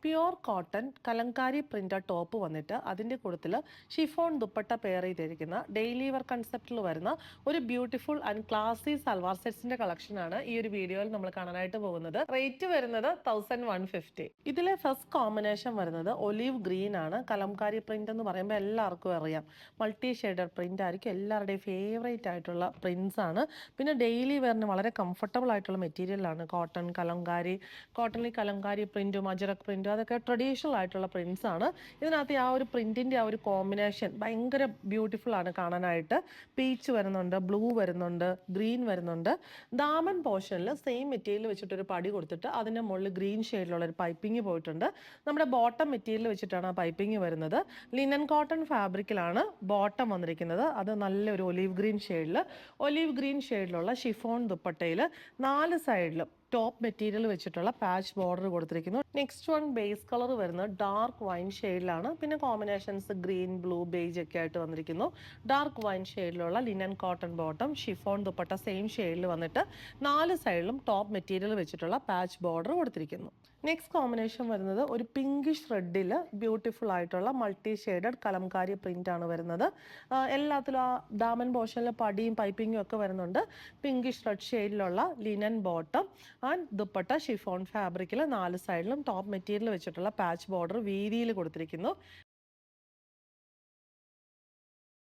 Pure cotton Kalamkari print top വന്നിട്ട് അതിൻ്റെ കൂട്ടത്തിൽ ഷിഫോൺ ദുപ്പട്ട പെയർ ചെയ്തിരിക്കുന്ന ഡെയിലി വെയർ കൺസെപ്റ്റിൽ വരുന്ന ഒരു ബ്യൂട്ടിഫുൾ ആൻഡ് ക്ലാസി സൽവാർ സെറ്റ്സിന്റെ കളക്ഷനാണ് ഈ ഒരു വീഡിയോയിൽ നമ്മൾ കാണാനായിട്ട് പോകുന്നത്. റേറ്റ് വരുന്നത് 1150. ഇതിലെ ഫസ്റ്റ് കോമ്പിനേഷൻ വരുന്നത് ഒലീവ് ഗ്രീൻ ആണ്. കലംകാരി പ്രിന്റ് എന്ന് പറയുമ്പോൾ എല്ലാവർക്കും അറിയാം, മൾട്ടി ഷെയ്ഡഡ് പ്രിന്റ് ആയിരിക്കും എല്ലാവരുടെയും ഫേവറേറ്റ് ആയിട്ടുള്ള പ്രിന്റ്സ് ആണ്. പിന്നെ ഡെയിലി വെയറിന് വളരെ കംഫർട്ടബിൾ ആയിട്ടുള്ള മെറ്റീരിയലാണ് കോട്ടൺ കലംകാരി. കോട്ടണിൽ കലംകാരി പ്രിന്റും അജറക് പ്രിന്റും അതൊക്കെ ട്രഡീഷണൽ ആയിട്ടുള്ള പ്രിന്റ്സ് ആണ്. ഇതിനകത്ത് ആ ഒരു പ്രിന്റിന്റെ ആ ഒരു കോമ്പിനേഷൻ ഭയങ്കര ബ്യൂട്ടിഫുൾ ആണ് കാണാനായിട്ട്. പീച്ച് വരുന്നുണ്ട്, ബ്ലൂ വരുന്നുണ്ട്, ഗ്രീൻ വരുന്നുണ്ട്. ദാമൻ പോർഷനിൽ സെയിം മെറ്റീരിയൽ വെച്ചിട്ടൊരു പടി കൊടുത്തിട്ട് അതിൻ്റെ മുകളിൽ ഗ്രീൻ ഷെയ്ഡിലുള്ള ഒരു പൈപ്പിംഗ് പോയിട്ടുണ്ട്. നമ്മുടെ ബോട്ടം മെറ്റീരിയൽ വെച്ചിട്ടാണ് ആ പൈപ്പിംഗ് വരുന്നത്. ലിനൻ കോട്ടൺ ഫാബ്രിക്കിലാണ് ബോട്ടം വന്നിരിക്കുന്നത്. അത് നല്ലൊരു ഒലീവ് ഗ്രീൻ ഷെയ്ഡിലുള്ള ഷിഫോൺ ദുപ്പട്ടയിൽ 4 സൈഡിലും ടോപ്പ് മെറ്റീരിയൽ വെച്ചിട്ടുള്ള പാച്ച് ബോർഡർ കൊടുത്തിരിക്കുന്നു. നെക്സ്റ്റ് വൺ ബേസ് കളർ വരുന്നത് ഡാർക്ക് വൈൻ ഷെയ്ഡിലാണ്. പിന്നെ കോമ്പിനേഷൻസ് ഗ്രീൻ, ബ്ലൂ, ബേജ് ഒക്കെ ആയിട്ട് വന്നിരിക്കുന്നു. ഡാർക്ക് വൈൻ ഷെയ്ഡിലുള്ള linen cotton bottom, chiffon dupatta same ഷെയ്ഡിൽ വന്നിട്ട് 4 സൈഡിലും ടോപ്പ് മെറ്റീരിയൽ വെച്ചിട്ടുള്ള പാച്ച് ബോർഡർ കൊടുത്തിരിക്കുന്നു. നെക്സ്റ്റ് കോമ്പിനേഷൻ വരുന്നത് ഒരു പിങ്കിഷ് റെഡിൽ ബ്യൂട്ടിഫുൾ ആയിട്ടുള്ള മൾട്ടി ഷെയ്ഡഡ് കലംകാരി പ്രിന്റ് ആണ് വരുന്നത്. എല്ലാത്തിലും ആ ദാമൻ പോർഷനിലെ പടിയും പൈപ്പിങ്ങും ഒക്കെ വരുന്നുണ്ട്. പിങ്കിഷ് റെഡ് ഷെയ്ഡിലുള്ള linen bottom and dupatta chiffon ഫാബ്രിക്കിൽ 4 സൈഡിലും ടോപ്പ് മെറ്റീരിയൽ വെച്ചിട്ടുള്ള പാച്ച് ബോർഡർ വീതിയിൽ കൊടുത്തിരിക്കുന്നു.